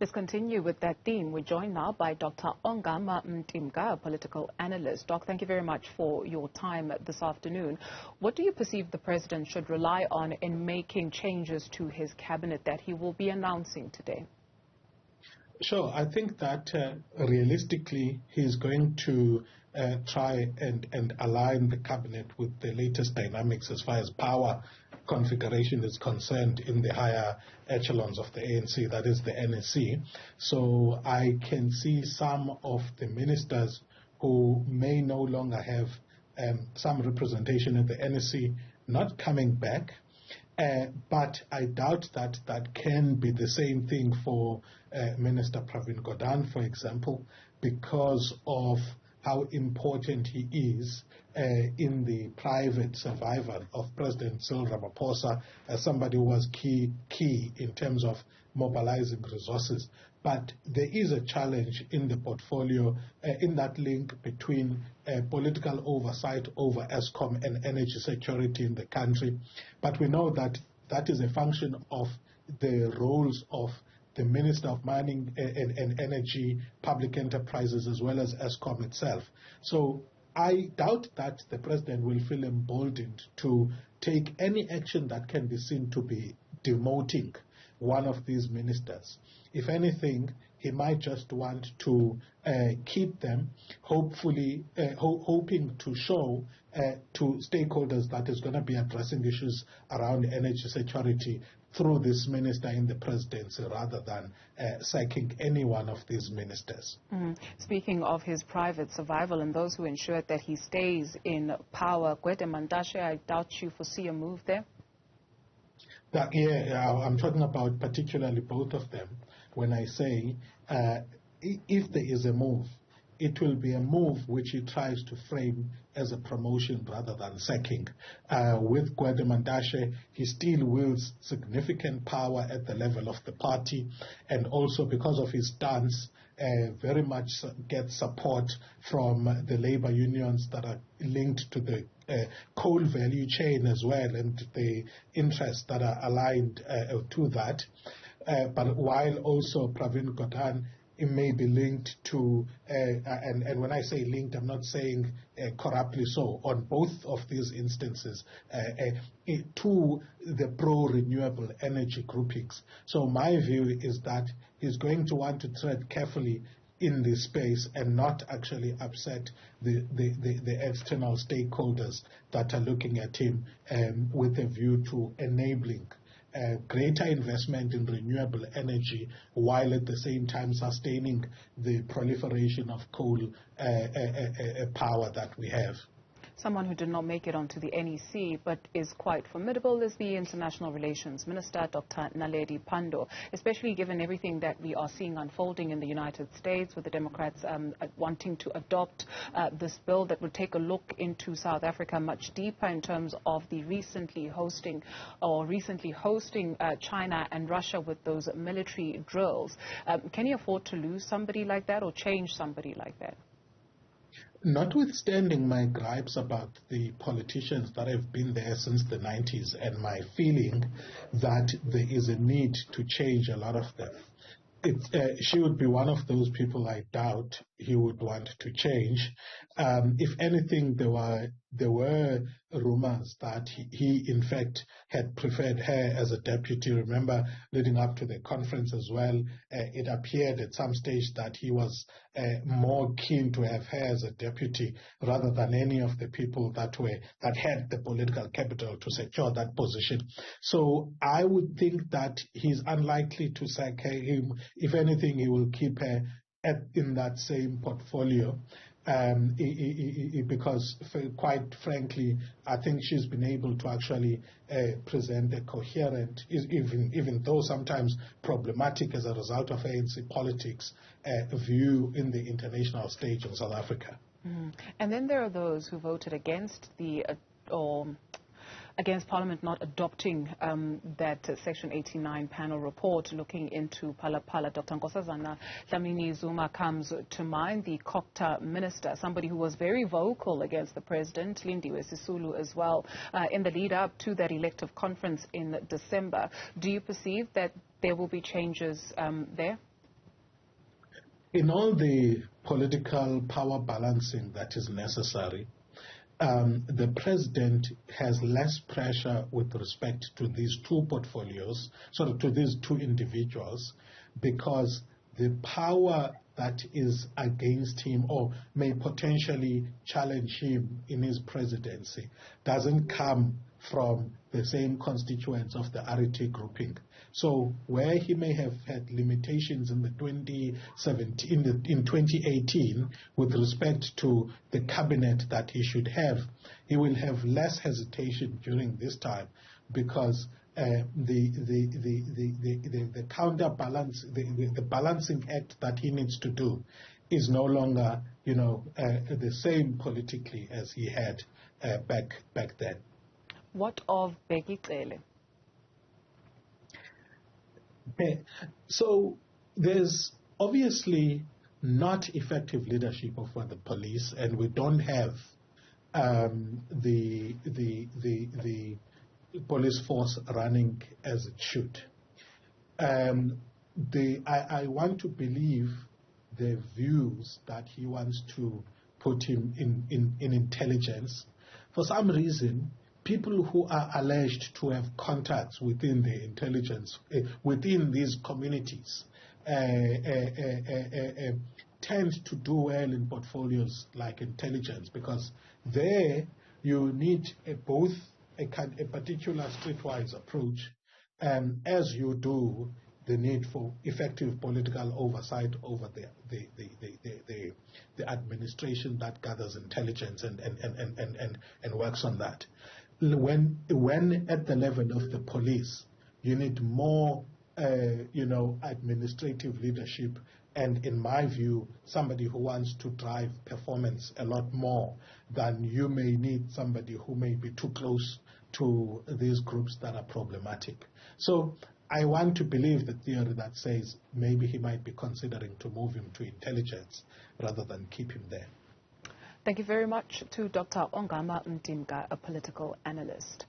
Let's continue with that theme. We're joined now by Dr. Ongama Mtimka, a political analyst. Doc, thank you very much for your time this afternoon. What do you perceive the president should rely on in making changes to his cabinet that he will be announcing today? Sure. I think that realistically he's going to try and align the cabinet with the latest dynamics as far as power configuration is concerned in the higher echelons of the ANC, that is the NSC. So I can see some of the ministers who may no longer have some representation at the NSC not coming back. But I doubt that that can be the same thing for Minister Pravin Gordhan, for example, because of how important he is in the private survival of President Cyril Ramaphosa as somebody who was key in terms of mobilizing resources. But there is a challenge in the portfolio in that link between political oversight over ESCOM and energy security in the country. But we know that that is a function of the roles of the Minister of Mining and Energy, Public Enterprises, as well as ESCOM itself. So I doubt that the president will feel emboldened to take any action that can be seen to be demoting one of these ministers. If anything, he might just want to keep them, hopefully hoping to show to stakeholders that is going to be addressing issues around energy security through this minister in the presidency rather than sacking any one of these ministers. Speaking of his private survival and those who ensure that he stays in power, Gwede Mantashe, I doubt you foresee a move there? I'm talking about particularly both of them. When I say if there is a move, it will be a move which he tries to frame as a promotion rather than sacking. With Gwede Mantashe, he still wields significant power at the level of the party, and also because of his stance, very much gets support from the labor unions that are linked to the coal value chain as well, and the interests that are aligned to that. But while also Pravin Gordhan, it may be linked to, and when I say linked, I'm not saying corruptly so, on both of these instances, to the pro-renewable energy groupings. So my view is that he's going to want to tread carefully in this space and not actually upset the external stakeholders that are looking at him with a view to enabling greater investment in renewable energy while at the same time sustaining the proliferation of coal power that we have. Someone who did not make it onto the NEC but is quite formidable is the International Relations Minister, Dr. Naledi Pandor, especially given everything that we are seeing unfolding in the United States with the Democrats wanting to adopt this bill that would take a look into South Africa much deeper in terms of the recently hosting China and Russia with those military drills. Can he afford to lose somebody like that or change somebody like that? Notwithstanding my gripes about the politicians that have been there since the 90s and my feeling that there is a need to change a lot of them, she would be one of those people I doubt he would want to change. If anything, there were rumors that he in fact had preferred her as a deputy. Remember, leading up to the conference as well, it appeared at some stage that he was more keen to have her as a deputy rather than any of the people that had the political capital to secure that position. So I would think that he's unlikely to sack her. If anything, he will keep her in that same portfolio. Because quite frankly, I think she's been able to actually present a coherent, even though sometimes problematic as a result of ANC politics, view in the international stage of South Africa. And then there are those who voted against against Parliament not adopting that Section 89 panel report looking into Phala. Dr. Nkosazana Dlamini Zuma comes to mind, the Kokta minister, somebody who was very vocal against the president, Lindiwe Sisulu as well, in the lead up to that elective conference in December. Do you perceive that there will be changes there? in all the political power balancing that is necessary, the president has less pressure with respect to these two portfolios, to these two individuals, because the power that is against him or may potentially challenge him in his presidency doesn't come from the same constituents of the RET grouping. So where he may have had limitations in in 2018 with respect to the cabinet that he should have, he will have less hesitation during this time, because the counterbalance, the balancing act that he needs to do is no longer, the same politically as he had back then. What of Bheki Cele? So there's obviously not effective leadership of the police, and we don't have the police force running as it should. I want to believe the views that he wants to put him in intelligence. For some reason, people who are alleged to have contacts within the intelligence, within these communities, tend to do well in portfolios like intelligence, because there you need both a particular streetwise approach, as you do the need for effective political oversight over the administration that gathers intelligence and works on that. When at the level of the police, you need more, administrative leadership, and in my view, somebody who wants to drive performance a lot more than you may need somebody who may be too close to these groups that are problematic. So I want to believe the theory that says maybe he might be considering to move him to intelligence rather than keep him there. Thank you very much to Dr. Ongama Mtimka, a political analyst.